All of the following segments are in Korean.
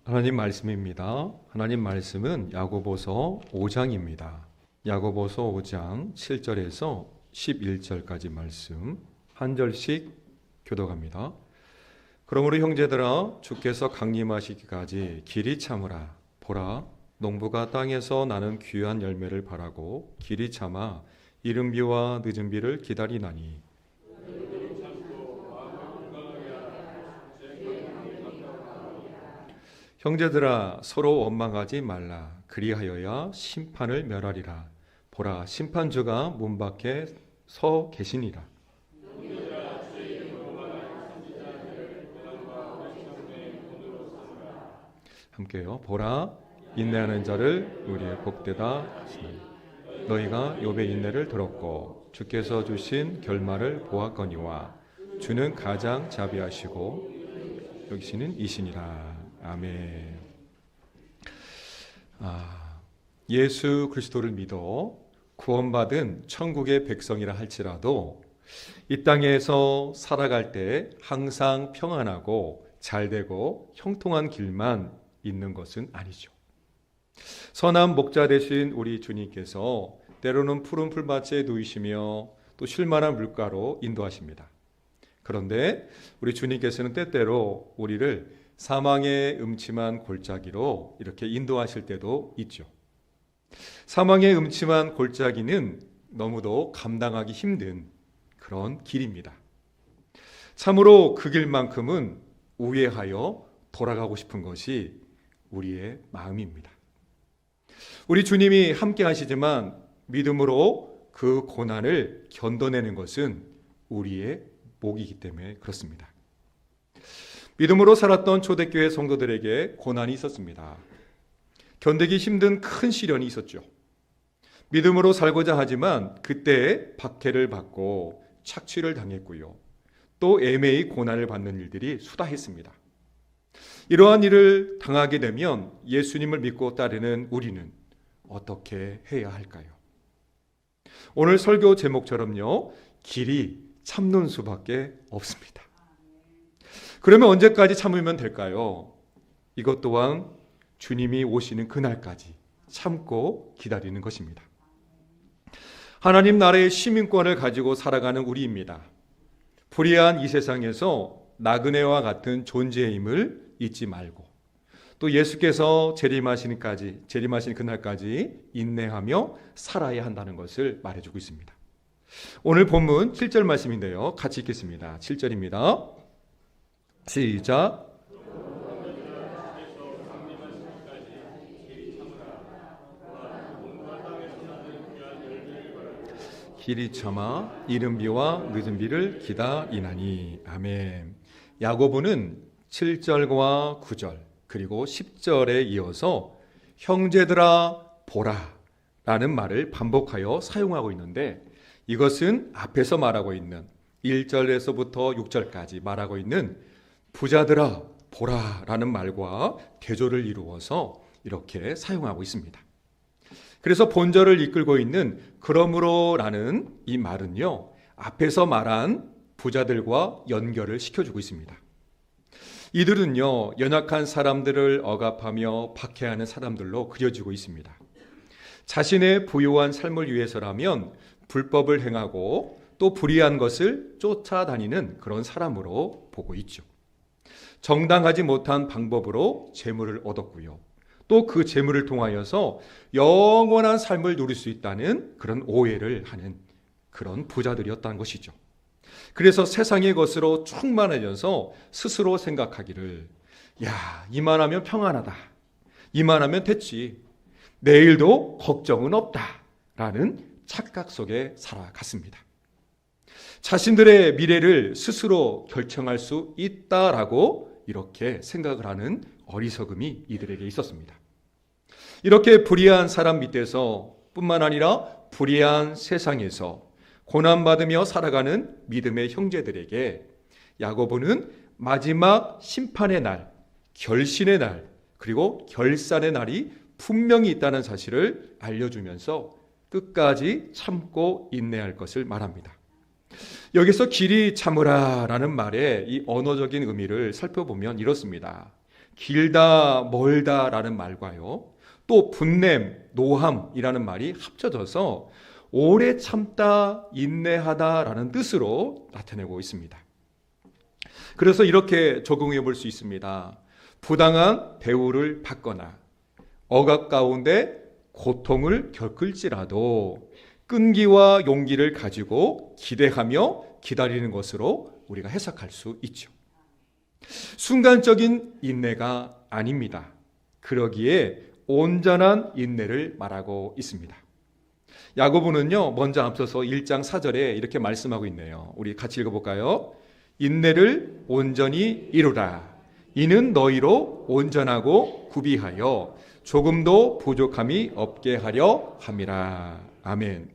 하나님 말씀입니다. 하나님 말씀은 야고보서 5장입니다. 야고보서 5장 7절에서 11절까지 말씀 한 절씩 교독합니다. 그러므로 형제들아 주께서 강림하시기까지 길이 참으라. 보라 농부가 땅에서 나는 귀한 열매를 바라고 길이 참아 이른 비와 늦은 비를 기다리나니 형제들아 서로 원망하지 말라. 그리하여야 심판을 멸하리라. 보라 심판주가 문 밖에 서 계시니라. 함께요. 보라 인내하는 자를 우리의 복되다 하시나니 너희가 욥의 인내를 들었고 주께서 주신 결말을 보았거니와 주는 가장 자비하시고 여기시는 이시니라. 아멘. 예수 그리스도를 믿어 구원받은 천국의 백성이라 할지라도 이 땅에서 살아갈 때 항상 평안하고 잘되고 형통한 길만 있는 것은 아니죠. 선한 목자 되신 우리 주님께서 때로는 푸른 풀밭에 누이시며 또 쉴만한 물가로 인도하십니다. 그런데 우리 주님께서는 때때로 우리를 사망의 음침한 골짜기로 이렇게 인도하실 때도 있죠. 사망의 음침한 골짜기는 너무도 감당하기 힘든 그런 길입니다. 참으로 그 길만큼은 우회하여 돌아가고 싶은 것이 우리의 마음입니다. 우리 주님이 함께 하시지만 믿음으로 그 고난을 견뎌내는 것은 우리의 몫이기 때문에 그렇습니다. 믿음으로 살았던 초대교회 성도들에게 고난이 있었습니다. 견디기 힘든 큰 시련이 있었죠. 믿음으로 살고자 하지만 그때 박해를 받고 착취를 당했고요. 또 애매히 고난을 받는 일들이 수다했습니다. 이러한 일을 당하게 되면 예수님을 믿고 따르는 우리는 어떻게 해야 할까요? 오늘 설교 제목처럼요. 길이 참는 수밖에 없습니다. 그러면 언제까지 참으면 될까요? 이것 또한 주님이 오시는 그날까지 참고 기다리는 것입니다. 하나님 나라의 시민권을 가지고 살아가는 우리입니다. 불의한 이 세상에서 나그네와 같은 존재임을 잊지 말고 또 예수께서 재림하시는 그날까지 인내하며 살아야 한다는 것을 말해주고 있습니다. 오늘 본문 7절 말씀인데요. 같이 읽겠습니다. 7절입니다. 시작. 길이 참아 이른 비와 늦은 비를 기다리나니. 아멘. 야고보는 7절과 9절 그리고 10절에 이어서 형제들아 보라 라는 말을 반복하여 사용하고 있는데 이것은 앞에서 말하고 있는 1절에서부터 6절까지 말하고 있는 부자들아 보라 라는 말과 대조를 이루어서 이렇게 사용하고 있습니다. 그래서 본절을 이끌고 있는 그러므로 라는 이 말은요, 앞에서 말한 부자들과 연결을 시켜주고 있습니다. 이들은요, 연약한 사람들을 억압하며 박해하는 사람들로 그려지고 있습니다. 자신의 부유한 삶을 위해서라면 불법을 행하고 또 불의한 것을 쫓아다니는 그런 사람으로 보고 있죠. 정당하지 못한 방법으로 재물을 얻었고요. 또 그 재물을 통하여서 영원한 삶을 누릴 수 있다는 그런 오해를 하는 그런 부자들이었다는 것이죠. 그래서 세상의 것으로 충만해져서 스스로 생각하기를 이만하면 평안하다. 이만하면 됐지. 내일도 걱정은 없다. 라는 착각 속에 살아갔습니다. 자신들의 미래를 스스로 결정할 수 있다라고 이렇게 생각을 하는 어리석음이 이들에게 있었습니다. 이렇게 불의한 사람 밑에서 뿐만 아니라 불의한 세상에서 고난받으며 살아가는 믿음의 형제들에게 야고보는 마지막 심판의 날, 결신의 날, 그리고 결산의 날이 분명히 있다는 사실을 알려주면서 끝까지 참고 인내할 것을 말합니다. 여기서 길이 참으라 라는 말의 이 언어적인 의미를 살펴보면 이렇습니다. 길다, 멀다라는 말과요, 또 분냄, 노함이라는 말이 합쳐져서 오래 참다, 인내하다라는 뜻으로 나타내고 있습니다. 그래서 이렇게 적용해 볼 수 있습니다. 부당한 대우를 받거나 억압 가운데 고통을 겪을지라도 끈기와 용기를 가지고 기대하며 기다리는 것으로 우리가 해석할 수 있죠. 순간적인 인내가 아닙니다. 그러기에 온전한 인내를 말하고 있습니다. 야고보는요, 먼저 앞서서 1장 4절에 이렇게 말씀하고 있네요. 우리 같이 읽어볼까요? 인내를 온전히 이루라. 이는 너희로 온전하고 구비하여 조금도 부족함이 없게 하려 함이라. 아멘.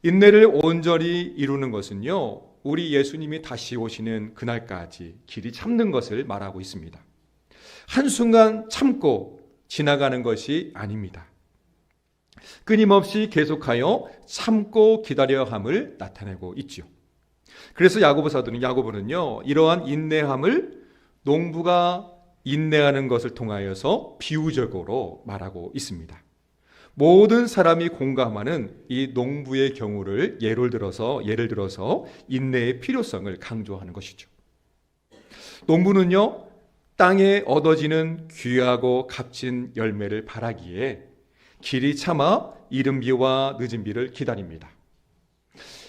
인내를 온전히 이루는 것은요, 우리 예수님이 다시 오시는 그날까지 길이 참는 것을 말하고 있습니다. 한순간 참고 지나가는 것이 아닙니다. 끊임없이 계속하여 참고 기다려야 함을 나타내고 있죠. 그래서 야고보 사도는, 야고보는요, 이러한 인내함을 농부가 인내하는 것을 통하여서 비유적으로 말하고 있습니다. 모든 사람이 공감하는 이 농부의 경우를 예를 들어서 인내의 필요성을 강조하는 것이죠. 농부는요, 땅에 얻어지는 귀하고 값진 열매를 바라기에 길이 참아 이른 비와 늦은 비를 기다립니다.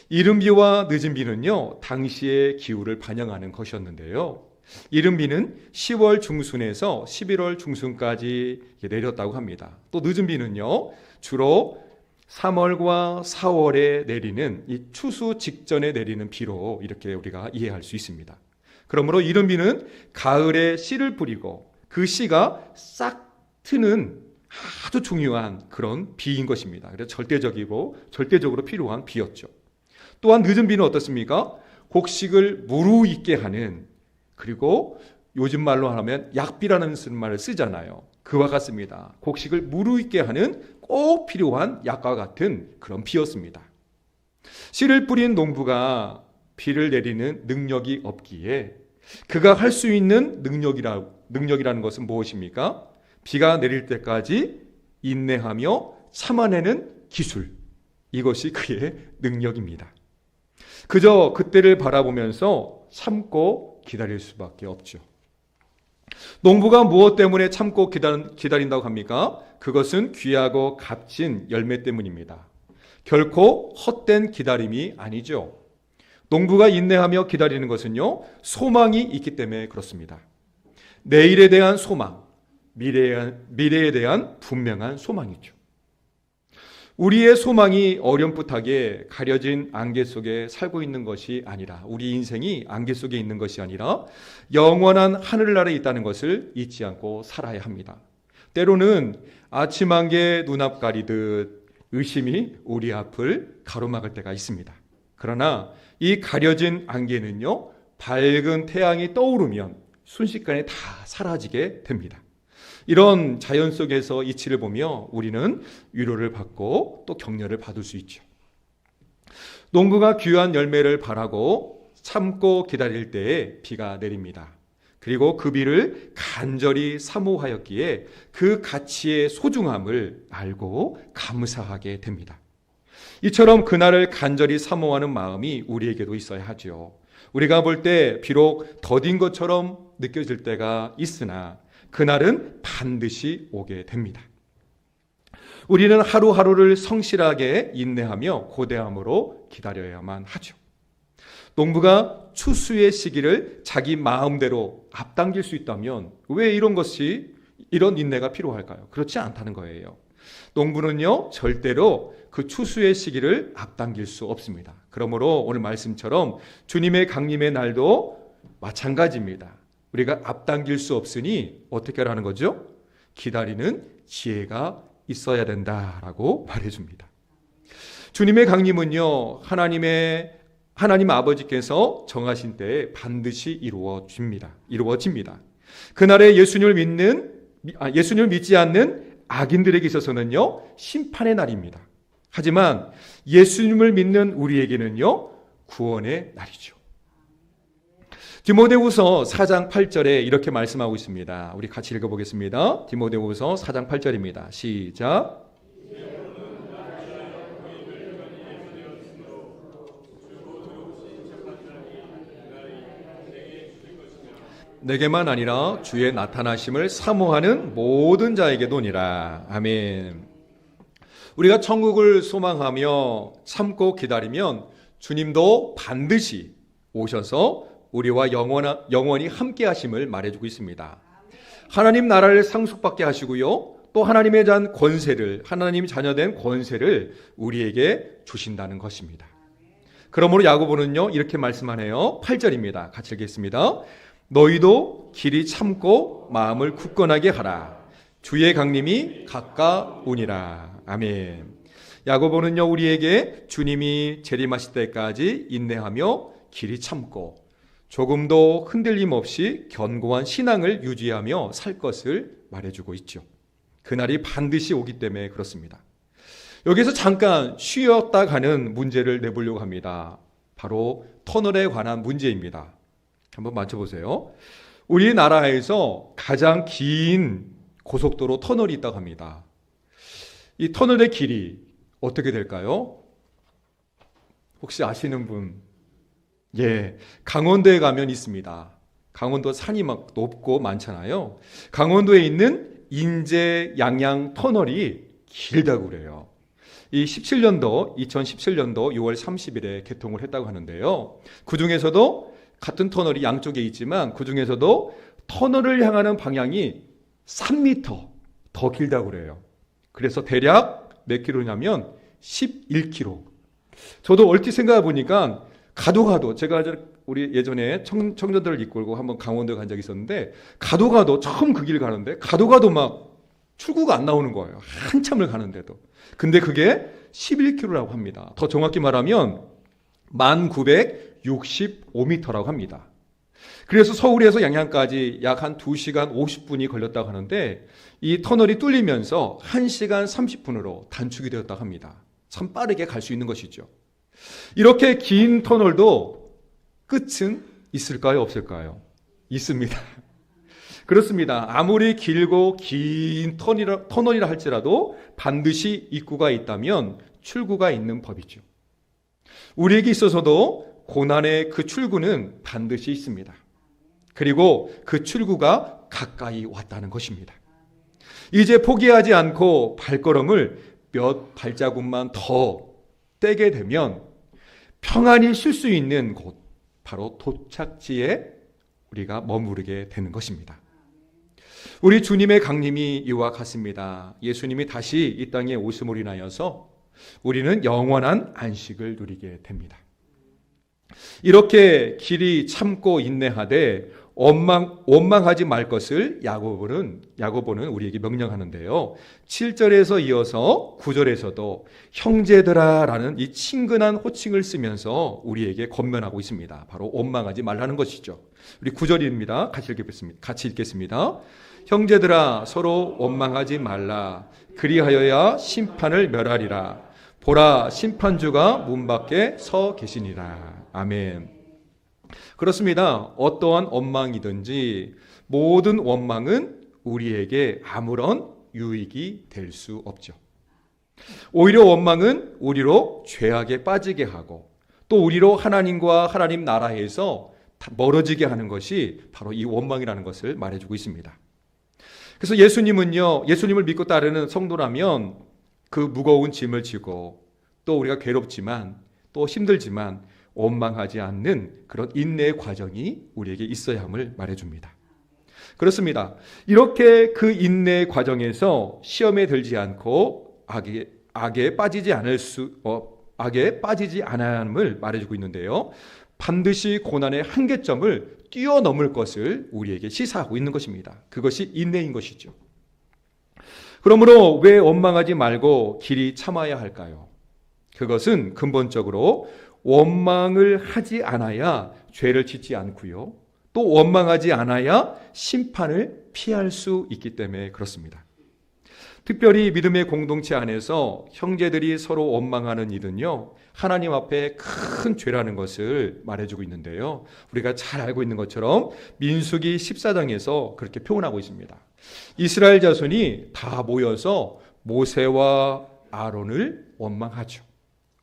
이른 비와 늦은 비는요, 당시의 기후를 반영하는 것이었는데요. 이른 비는 10월 중순에서 11월 중순까지 내렸다고 합니다. 또 늦은 비는요, 주로 3월과 4월에 내리는 이 추수 직전에 내리는 비로 이렇게 우리가 이해할 수 있습니다. 그러므로 이른 비는 가을에 씨를 뿌리고 그 씨가 싹 트는 아주 중요한 그런 비인 것입니다. 그래서 절대적으로 필요한 비였죠. 또한 늦은 비는 어떻습니까? 곡식을 무르익게 하는, 그리고 요즘 말로 하면 약비라는 말을 쓰잖아요. 그와 같습니다. 곡식을 무르익게 하는 꼭 필요한 약과 같은 그런 비였습니다. 씨를 뿌린 농부가 비를 내리는 능력이 없기에 그가 할 수 있는 능력이라는 것은 무엇입니까? 비가 내릴 때까지 인내하며 참아내는 기술, 이것이 그의 능력입니다. 그저 그때를 바라보면서 참고 기다릴 수밖에 없죠. 농부가 무엇 때문에 참고 기다린다고 합니까? 그것은 귀하고 값진 열매 때문입니다. 결코 헛된 기다림이 아니죠. 농부가 인내하며 기다리는 것은요, 소망이 있기 때문에 그렇습니다. 내일에 대한 소망, 미래에 대한 분명한 소망이죠. 우리의 소망이 어렴풋하게 가려진 안개 속에 살고 있는 것이 아니라, 우리 인생이 안개 속에 있는 것이 아니라 영원한 하늘나라에 있다는 것을 잊지 않고 살아야 합니다. 때로는 아침 안개 눈앞 가리듯 의심이 우리 앞을 가로막을 때가 있습니다. 그러나 이 가려진 안개는요, 밝은 태양이 떠오르면 순식간에 다 사라지게 됩니다. 이런 자연 속에서 이치를 보며 우리는 위로를 받고 또 격려를 받을 수 있죠. 농부가 귀한 열매를 바라고 참고 기다릴 때에 비가 내립니다. 그리고 그 비를 간절히 사모하였기에 그 가치의 소중함을 알고 감사하게 됩니다. 이처럼 그날을 간절히 사모하는 마음이 우리에게도 있어야 하죠. 우리가 볼 때 비록 더딘 것처럼 느껴질 때가 있으나 그날은 반드시 오게 됩니다. 우리는 하루하루를 성실하게 인내하며 고대함으로 기다려야만 하죠. 농부가 추수의 시기를 자기 마음대로 앞당길 수 있다면 왜 이런 인내가 필요할까요? 그렇지 않다는 거예요. 농부는요, 절대로 그 추수의 시기를 앞당길 수 없습니다. 그러므로 오늘 말씀처럼 주님의 강림의 날도 마찬가지입니다. 우리가 앞당길 수 없으니 어떻게 하라는 거죠? 기다리는 지혜가 있어야 된다라고 말해줍니다. 주님의 강림은요, 하나님 아버지께서 정하신 때에 반드시 이루어집니다. 그날에 예수님을 믿지 않는 악인들에게 있어서는요, 심판의 날입니다. 하지만 예수님을 믿는 우리에게는요, 구원의 날이죠. 디모데후서 4장 8절에 이렇게 말씀하고 있습니다. 우리 같이 읽어보겠습니다. 디모데후서 4장 8절입니다. 시작. 내게만 아니라 주의 나타나심을 사모하는 모든 자에게도니라. 아멘. 우리가 천국을 소망하며 참고 기다리면 주님도 반드시 오셔서 우리와 영원히 함께 하심을 말해주고 있습니다. 하나님 나라를 상속받게 하시고요, 또 하나님의 하나님 자녀된 권세를 우리에게 주신다는 것입니다. 그러므로 야고보는요 이렇게 말씀하네요. 8절입니다. 같이 읽겠습니다. 너희도 길이 참고 마음을 굳건하게 하라. 주의 강림이 가까우니라. 아멘. 야고보는요 우리에게 주님이 재림하실 때까지 인내하며 길이 참고 조금도 흔들림 없이 견고한 신앙을 유지하며 살 것을 말해주고 있죠. 그날이 반드시 오기 때문에 그렇습니다. 여기서 잠깐 쉬었다 가는 문제를 내보려고 합니다. 바로 터널에 관한 문제입니다. 한번 맞춰보세요. 우리나라에서 가장 긴 고속도로 터널이 있다고 합니다. 이 터널의 길이 어떻게 될까요? 혹시 아시는 분? 예, 강원도에 가면 있습니다. 강원도 산이 막 높고 많잖아요. 강원도에 있는 인제 양양 터널이 길다고 그래요. 이 2017년도 6월 30일에 개통을 했다고 하는데요. 그 중에서도 같은 터널이 양쪽에 있지만 그 중에서도 터널을 향하는 방향이 3m 더 길다고 그래요. 그래서 대략 몇 킬로냐면 11km. 저도 얼핏 생각해 보니까 가도 제가 우리 예전에 청년들을 이끌고 한번 강원도에 간 적이 있었는데 가도 처음 그 길 가는데 가도 막 출구가 안 나오는 거예요. 한참을 가는데도. 근데 그게 11km라고 합니다. 더 정확히 말하면 1965m라고 합니다. 그래서 서울에서 양양까지 약 한 2시간 50분이 걸렸다고 하는데 이 터널이 뚫리면서 1시간 30분으로 단축이 되었다고 합니다. 참 빠르게 갈 수 있는 것이죠. 이렇게 긴 터널도 끝은 있을까요? 없을까요? 있습니다. 그렇습니다. 아무리 길고 긴 터널이라 할지라도 반드시 입구가 있다면 출구가 있는 법이죠. 우리에게 있어서도 고난의 그 출구는 반드시 있습니다. 그리고 그 출구가 가까이 왔다는 것입니다. 이제 포기하지 않고 발걸음을 몇 발자국만 더 떼게 되면 평안히 쉴 수 있는 곳, 바로 도착지에 우리가 머무르게 되는 것입니다. 우리 주님의 강림이 이와 같습니다. 예수님이 다시 이 땅에 오심으로 인하여서 우리는 영원한 안식을 누리게 됩니다. 이렇게 길이 참고 인내하되 원망하지 말 것을 야고보는 우리에게 명령하는데요. 7절에서 이어서 9절에서도 형제들아라는 이 친근한 호칭을 쓰면서 우리에게 권면하고 있습니다. 바로 원망하지 말라는 것이죠. 우리 9절입니다. 같이 읽겠습니다. 형제들아 서로 원망하지 말라. 그리하여야 심판을 멸하리라. 보라 심판주가 문 밖에 서 계시니라. 아멘. 그렇습니다. 어떠한 원망이든지 모든 원망은 우리에게 아무런 유익이 될 수 없죠. 오히려 원망은 우리로 죄악에 빠지게 하고 또 우리로 하나님과 하나님 나라에서 멀어지게 하는 것이 바로 이 원망이라는 것을 말해주고 있습니다. 그래서 예수님을 믿고 따르는 성도라면 그 무거운 짐을 지고 또 우리가 괴롭지만 또 힘들지만 원망하지 않는 그런 인내의 과정이 우리에게 있어야 함을 말해줍니다. 그렇습니다. 이렇게 그 인내의 과정에서 시험에 들지 않고 악에 빠지지 않아야 함을 말해주고 있는데요. 반드시 고난의 한계점을 뛰어넘을 것을 우리에게 시사하고 있는 것입니다. 그것이 인내인 것이죠. 그러므로 왜 원망하지 말고 길이 참아야 할까요? 그것은 근본적으로 원망을 하지 않아야 죄를 짓지 않고요. 또 원망하지 않아야 심판을 피할 수 있기 때문에 그렇습니다. 특별히 믿음의 공동체 안에서 형제들이 서로 원망하는 일은요, 하나님 앞에 큰 죄라는 것을 말해주고 있는데요. 우리가 잘 알고 있는 것처럼 민수기 14장에서 그렇게 표현하고 있습니다. 이스라엘 자손이 다 모여서 모세와 아론을 원망하죠.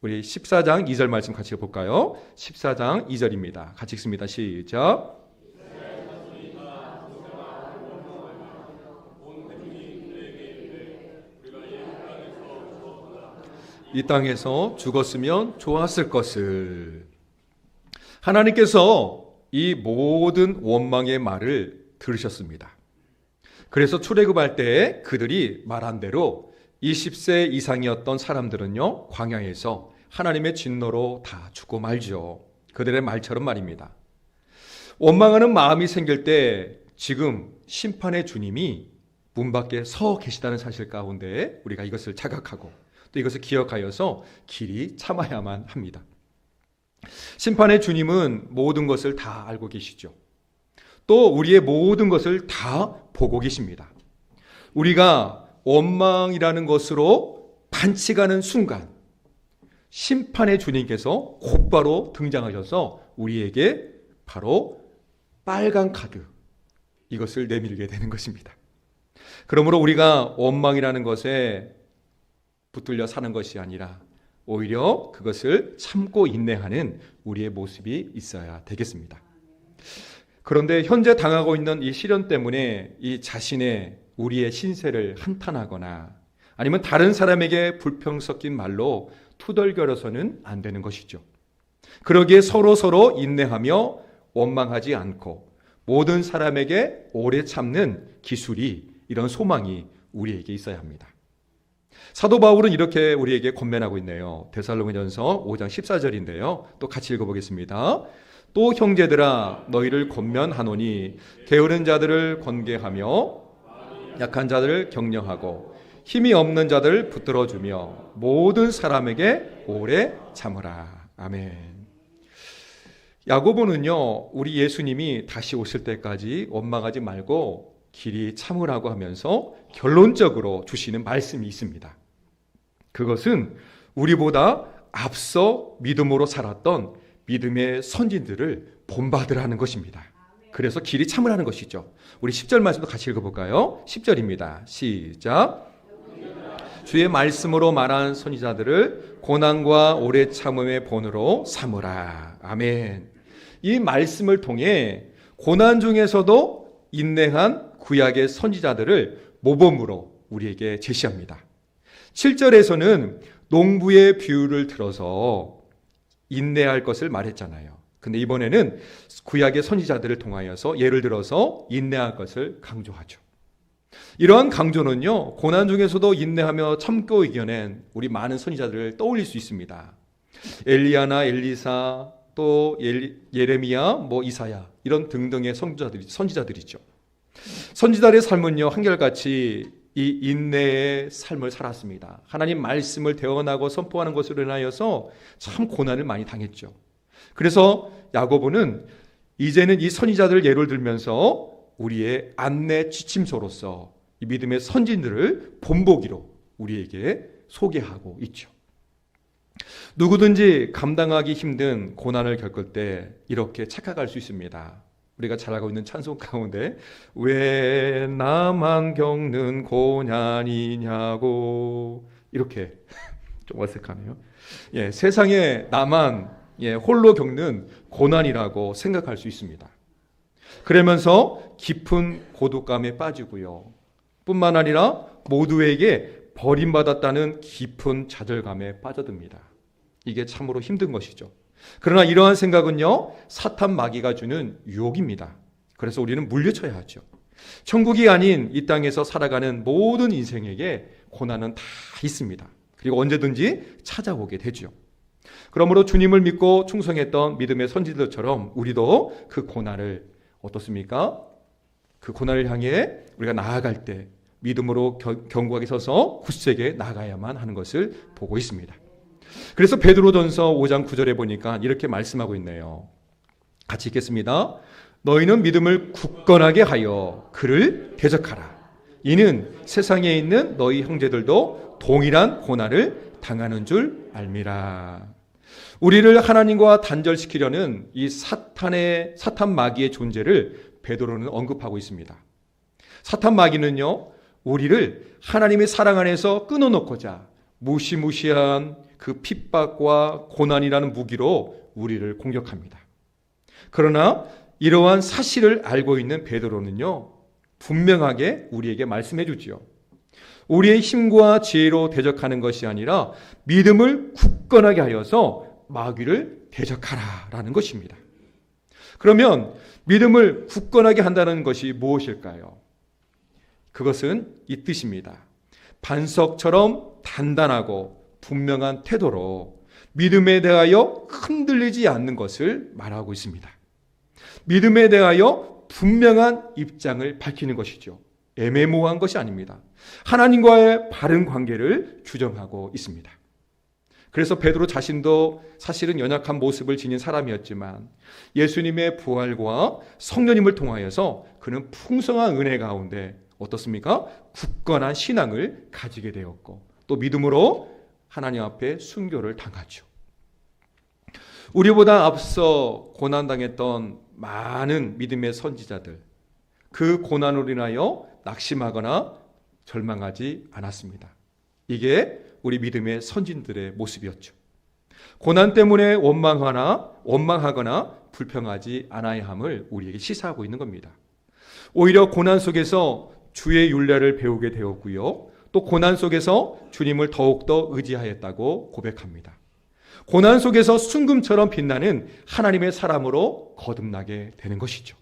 우리 14장 2절 말씀 같이 볼까요? 14장 2절입니다. 같이 읽습니다. 시작. 이 땅에서 죽었으면 좋았을 것을. 하나님께서 이 모든 원망의 말을 들으셨습니다. 그래서 출애굽할 때 그들이 말한 대로 20세 이상이었던 사람들은요, 광야에서 하나님의 진노로 다 죽고 말죠. 그들의 말처럼 말입니다. 원망하는 마음이 생길 때 지금 심판의 주님이 문 밖에 서 계시다는 사실 가운데 우리가 이것을 자각하고 또 이것을 기억하여서 길이 참아야만 합니다. 심판의 주님은 모든 것을 다 알고 계시죠. 또 우리의 모든 것을 다 보고 계십니다. 우리가 원망이라는 것으로 반칙하는 순간 심판의 주님께서 곧바로 등장하셔서 우리에게 바로 빨간 카드, 이것을 내밀게 되는 것입니다. 그러므로 우리가 원망이라는 것에 붙들려 사는 것이 아니라 오히려 그것을 참고 인내하는 우리의 모습이 있어야 되겠습니다. 그런데 현재 당하고 있는 이 시련 때문에 이 자신의 우리의 신세를 한탄하거나 아니면 다른 사람에게 불평 섞인 말로 투덜거려서는 안 되는 것이죠. 그러기에 서로 인내하며 원망하지 않고 모든 사람에게 오래 참는 기술이, 이런 소망이 우리에게 있어야 합니다. 사도 바울은 이렇게 우리에게 권면하고 있네요. 데살로니가전서 5장 14절인데요. 또 같이 읽어보겠습니다. 또 형제들아 너희를 권면하노니 게으른 자들을 권계하며 약한 자들을 격려하고 힘이 없는 자들을 붙들어주며 모든 사람에게 오래 참으라. 아멘. 야고보는요, 우리 예수님이 다시 오실 때까지 원망하지 말고 길이 참으라고 하면서 결론적으로 주시는 말씀이 있습니다. 그것은 우리보다 앞서 믿음으로 살았던 믿음의 선진들을 본받으라는 것입니다. 그래서 길이 참으라는 것이죠. 우리 10절 말씀도 같이 읽어볼까요? 10절입니다. 시작. 주의 말씀으로 말한 선지자들을 고난과 오래 참음의 본으로 삼으라. 아멘. 이 말씀을 통해 고난 중에서도 인내한 구약의 선지자들을 모범으로 우리에게 제시합니다. 7절에서는 농부의 비유를 들어서 인내할 것을 말했잖아요. 근데 이번에는 구약의 선지자들을 통하여서 예를 들어서 인내할 것을 강조하죠. 이러한 강조는요, 고난 중에서도 인내하며 참고 이겨낸 우리 많은 선지자들을 떠올릴 수 있습니다. 엘리야나 엘리사, 또 예레미야, 이사야, 이런 등등의 선지자들이죠. 선지자들의 삶은요, 한결같이 이 인내의 삶을 살았습니다. 하나님 말씀을 대언하고 선포하는 것으로 인하여서 참 고난을 많이 당했죠. 그래서 야고보는 이제는 이 선지자들을 예를 들면서 우리의 안내 지침서로서 이 믿음의 선진들을 본보기로 우리에게 소개하고 있죠. 누구든지 감당하기 힘든 고난을 겪을 때 이렇게 착각할 수 있습니다. 우리가 잘 알고 있는 찬송 가운데 왜 나만 겪는 고난이냐고, 이렇게 좀 어색하네요. 세상에 나만 홀로 겪는 고난이라고 생각할 수 있습니다. 그러면서 깊은 고독감에 빠지고요. 뿐만 아니라 모두에게 버림받았다는 깊은 좌절감에 빠져듭니다. 이게 참으로 힘든 것이죠. 그러나 이러한 생각은요, 사탄 마귀가 주는 유혹입니다. 그래서 우리는 물리쳐야 하죠. 천국이 아닌 이 땅에서 살아가는 모든 인생에게 고난은 다 있습니다. 그리고 언제든지 찾아오게 되죠. 그러므로 주님을 믿고 충성했던 믿음의 선지들처럼 우리도 그 고난을 어떻습니까? 그 고난을 향해 우리가 나아갈 때 믿음으로 견고하게 서서 굳세게 나가야만 하는 것을 보고 있습니다. 그래서 베드로전서 5장 9절에 보니까 이렇게 말씀하고 있네요. 같이 읽겠습니다. 너희는 믿음을 굳건하게 하여 그를 대적하라. 이는 세상에 있는 너희 형제들도 동일한 고난을 당하는 줄 알미라. 우리를 하나님과 단절시키려는 이 사탄 마귀의 존재를 베드로는 언급하고 있습니다. 사탄 마귀는요, 우리를 하나님의 사랑 안에서 끊어놓고자 무시무시한 그 핍박과 고난이라는 무기로 우리를 공격합니다. 그러나 이러한 사실을 알고 있는 베드로는요, 분명하게 우리에게 말씀해 주지요. 우리의 힘과 지혜로 대적하는 것이 아니라 믿음을 굳건하게 하여서 마귀를 대적하라라는 것입니다. 그러면 믿음을 굳건하게 한다는 것이 무엇일까요? 그것은 이 뜻입니다. 반석처럼 단단하고 분명한 태도로 믿음에 대하여 흔들리지 않는 것을 말하고 있습니다. 믿음에 대하여 분명한 입장을 밝히는 것이죠. 애매모호한 것이 아닙니다. 하나님과의 바른 관계를 규정하고 있습니다. 그래서 베드로 자신도 사실은 연약한 모습을 지닌 사람이었지만 예수님의 부활과 성령님을 통하여서 그는 풍성한 은혜 가운데 어떻습니까? 굳건한 신앙을 가지게 되었고 또 믿음으로 하나님 앞에 순교를 당하죠. 우리보다 앞서 고난당했던 많은 믿음의 선지자들, 그 고난으로 인하여 낙심하거나 절망하지 않았습니다. 이게 우리 믿음의 선진들의 모습이었죠. 고난 때문에 원망하거나 불평하지 않아야 함을 우리에게 시사하고 있는 겁니다. 오히려 고난 속에서 주의 율례를 배우게 되었고요. 또 고난 속에서 주님을 더욱더 의지하였다고 고백합니다. 고난 속에서 순금처럼 빛나는 하나님의 사람으로 거듭나게 되는 것이죠.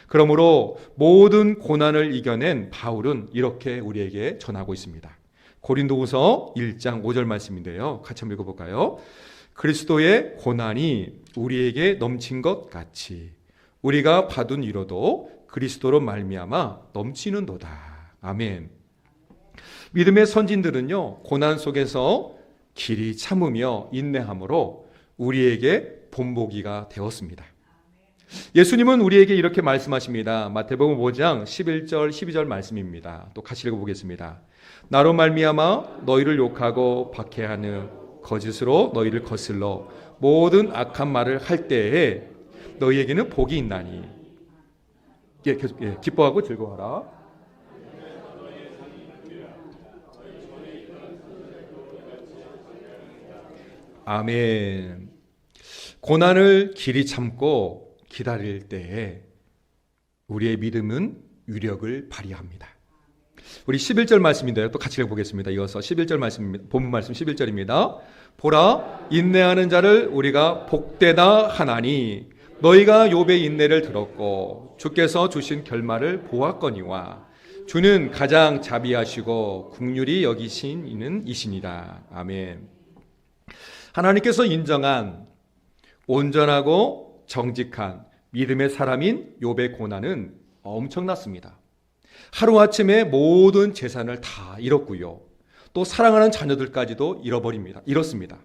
그러므로 모든 고난을 이겨낸 바울은 이렇게 우리에게 전하고 있습니다. 고린도후서 1장 5절 말씀인데요. 같이 한번 읽어볼까요? 그리스도의 고난이 우리에게 넘친 것 같이 우리가 받은 위로도 그리스도로 말미암아 넘치는도다. 아멘. 믿음의 선진들은요, 고난 속에서 길이 참으며 인내함으로 우리에게 본보기가 되었습니다. 예수님은 우리에게 이렇게 말씀하십니다. 마태복음 5장 11절 12절 말씀입니다. 또 같이 읽어보겠습니다. 나로 말미암아 너희를 욕하고 박해하는 거짓으로 너희를 거슬러 모든 악한 말을 할 때에 너희에게는 복이 있나니. 계속 기뻐하고 즐거워하라. 아멘. 고난을 길이 참고 기다릴 때에 우리의 믿음은 위력을 발휘합니다. 우리 11절 말씀인데요. 또 같이 읽어보겠습니다. 이어서 11절 말씀입니다. 본문 말씀 11절입니다. 보라, 인내하는 자를 우리가 복되다 하나니 너희가 욥의 인내를 들었고 주께서 주신 결말을 보았거니와 주는 가장 자비하시고 긍휼히 여기신 이는 이시니라. 아멘. 하나님께서 인정한 온전하고 정직한 믿음의 사람인 욥의 고난은 엄청났습니다. 하루아침에 모든 재산을 다 잃었고요. 또 사랑하는 자녀들까지도 잃었습니다.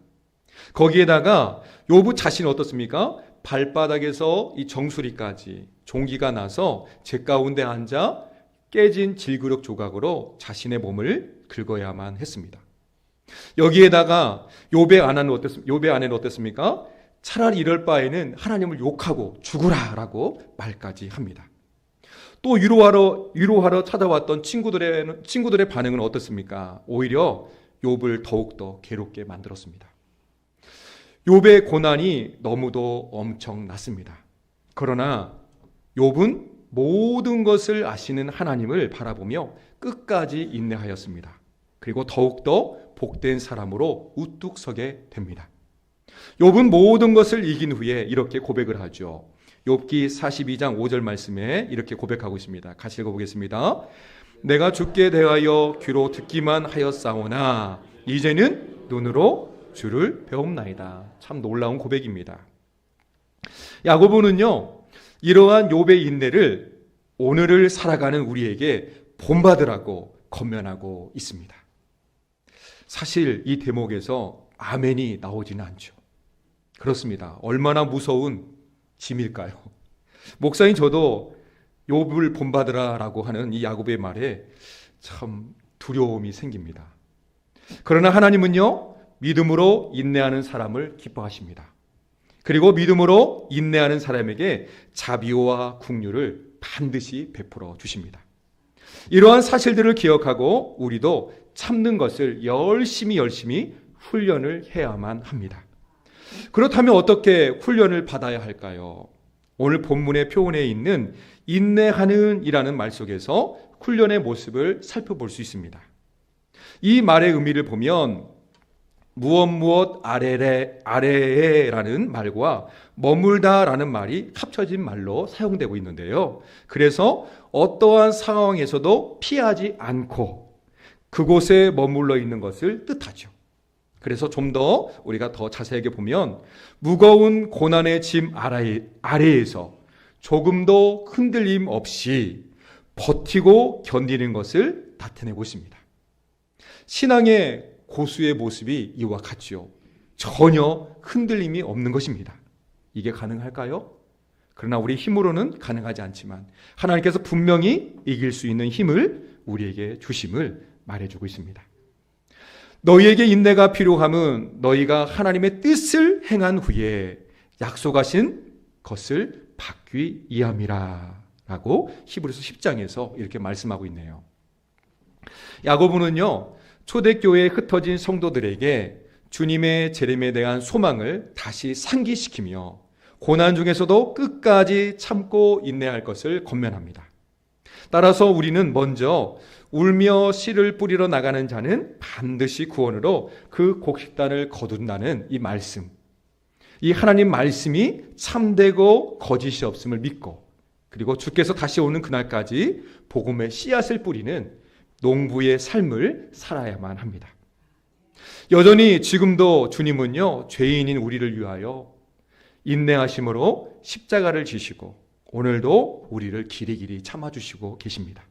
거기에다가 욥 자신이 어떻습니까? 발바닥에서 이 정수리까지 종기가 나서 재 가운데 앉아 깨진 질그릇 조각으로 자신의 몸을 긁어야만 했습니다. 여기에다가 욥의 아내는 어땠습니까? 차라리 이럴 바에는 하나님을 욕하고 죽으라라고 말까지 합니다. 또 위로하러 찾아왔던 친구들의 반응은 어떻습니까? 오히려 욥을 더욱더 괴롭게 만들었습니다. 욥의 고난이 너무도 엄청났습니다. 그러나 욥은 모든 것을 아시는 하나님을 바라보며 끝까지 인내하였습니다. 그리고 더욱더 복된 사람으로 우뚝 서게 됩니다. 욥은 모든 것을 이긴 후에 이렇게 고백을 하죠. 욥기 42장 5절 말씀에 이렇게 고백하고 있습니다. 같이 읽어보겠습니다. 내가 주께 대하여 귀로 듣기만 하였사오나 이제는 눈으로 주를 배움나이다. 참 놀라운 고백입니다. 야고보는요, 이러한 욥의 인내를 오늘을 살아가는 우리에게 본받으라고 권면하고 있습니다. 사실 이 대목에서 아멘이 나오지는 않죠. 그렇습니다. 얼마나 무서운 짐일까요? 목사인 저도 욥을 본받으라라고 하는 이 야곱의 말에 참 두려움이 생깁니다. 그러나 하나님은요, 믿음으로 인내하는 사람을 기뻐하십니다. 그리고 믿음으로 인내하는 사람에게 자비와 긍휼을 반드시 베풀어 주십니다. 이러한 사실들을 기억하고 우리도 참는 것을 열심히 훈련을 해야만 합니다. 그렇다면 어떻게 훈련을 받아야 할까요? 오늘 본문의 표현에 있는 인내하는 이라는 말 속에서 훈련의 모습을 살펴볼 수 있습니다. 이 말의 의미를 보면 무엇 아래에라는 말과 머물다라는 말이 합쳐진 말로 사용되고 있는데요. 그래서 어떠한 상황에서도 피하지 않고 그곳에 머물러 있는 것을 뜻하죠. 그래서 좀 더 우리가 더 자세하게 보면 무거운 고난의 짐 아래에서 조금도 흔들림 없이 버티고 견디는 것을 나타내고 있습니다. 신앙의 고수의 모습이 이와 같지요. 전혀 흔들림이 없는 것입니다. 이게 가능할까요? 그러나 우리 힘으로는 가능하지 않지만 하나님께서 분명히 이길 수 있는 힘을 우리에게 주심을 말해주고 있습니다. 너희에게 인내가 필요함은 너희가 하나님의 뜻을 행한 후에 약속하신 것을 받기 위함이라 라고 히브리서 10장에서 이렇게 말씀하고 있네요. 야고보는요, 초대교회에 흩어진 성도들에게 주님의 재림에 대한 소망을 다시 상기시키며 고난 중에서도 끝까지 참고 인내할 것을 권면합니다. 따라서 우리는 먼저 울며 씨를 뿌리러 나가는 자는 반드시 구원으로 그 곡식단을 거둔다는 이 말씀, 이 하나님 말씀이 참되고 거짓이 없음을 믿고 그리고 주께서 다시 오는 그날까지 복음의 씨앗을 뿌리는 농부의 삶을 살아야만 합니다. 여전히 지금도 주님은요, 죄인인 우리를 위하여 인내하심으로 십자가를 지시고 오늘도 우리를 길이길이 참아주시고 계십니다.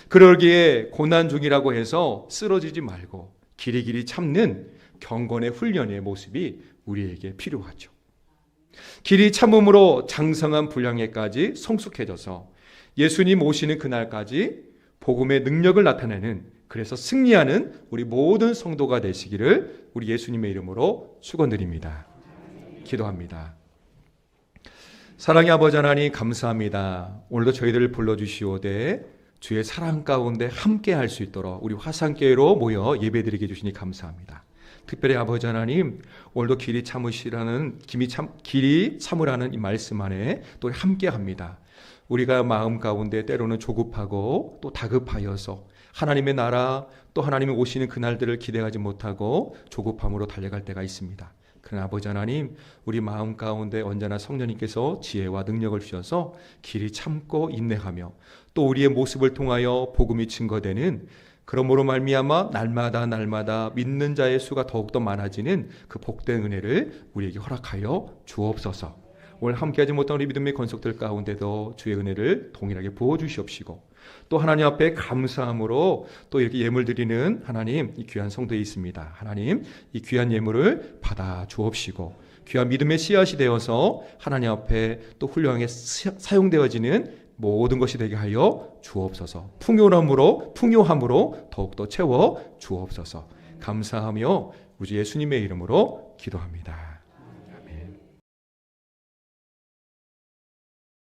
그러기에 고난 중이라고 해서 쓰러지지 말고 길이길이 참는 경건의 훈련의 모습이 우리에게 필요하죠. 길이 참음으로 장성한 분량에까지 성숙해져서 예수님 오시는 그날까지 복음의 능력을 나타내는, 그래서 승리하는 우리 모든 성도가 되시기를 우리 예수님의 이름으로 축원드립니다. 기도합니다. 사랑의 아버지 하나님 감사합니다. 오늘도 저희들을 불러주시오되 주의 사랑 가운데 함께 할 수 있도록 우리 화상교회로 모여 예배드리게 해주시니 감사합니다. 특별히 아버지 하나님, 오늘도 길이 참으라는 이 말씀 안에 또 함께 합니다. 우리가 마음 가운데 때로는 조급하고 또 다급하여서 하나님의 나라 또 하나님이 오시는 그날들을 기대하지 못하고 조급함으로 달려갈 때가 있습니다. 그러나 아버지 하나님, 우리 마음 가운데 언제나 성령님께서 지혜와 능력을 주셔서 길이 참고 인내하며 또 우리의 모습을 통하여 복음이 증거되는, 그러므로 말미암아 날마다 믿는 자의 수가 더욱더 많아지는 그 복된 은혜를 우리에게 허락하여 주옵소서. 오늘 함께하지 못한 우리 믿음의 권속들 가운데도 주의 은혜를 동일하게 부어주시옵시고 또 하나님 앞에 감사함으로 또 이렇게 예물 드리는 하나님, 이 귀한 성도에 있습니다. 하나님, 이 귀한 예물을 받아 주옵시고 귀한 믿음의 씨앗이 되어서 하나님 앞에 또 훌륭하게 사용되어지는 모든 것이 되게 하여 주옵소서. 풍요함으로 더욱더 채워 주옵소서. 감사하며 우리 예수님의 이름으로 기도합니다.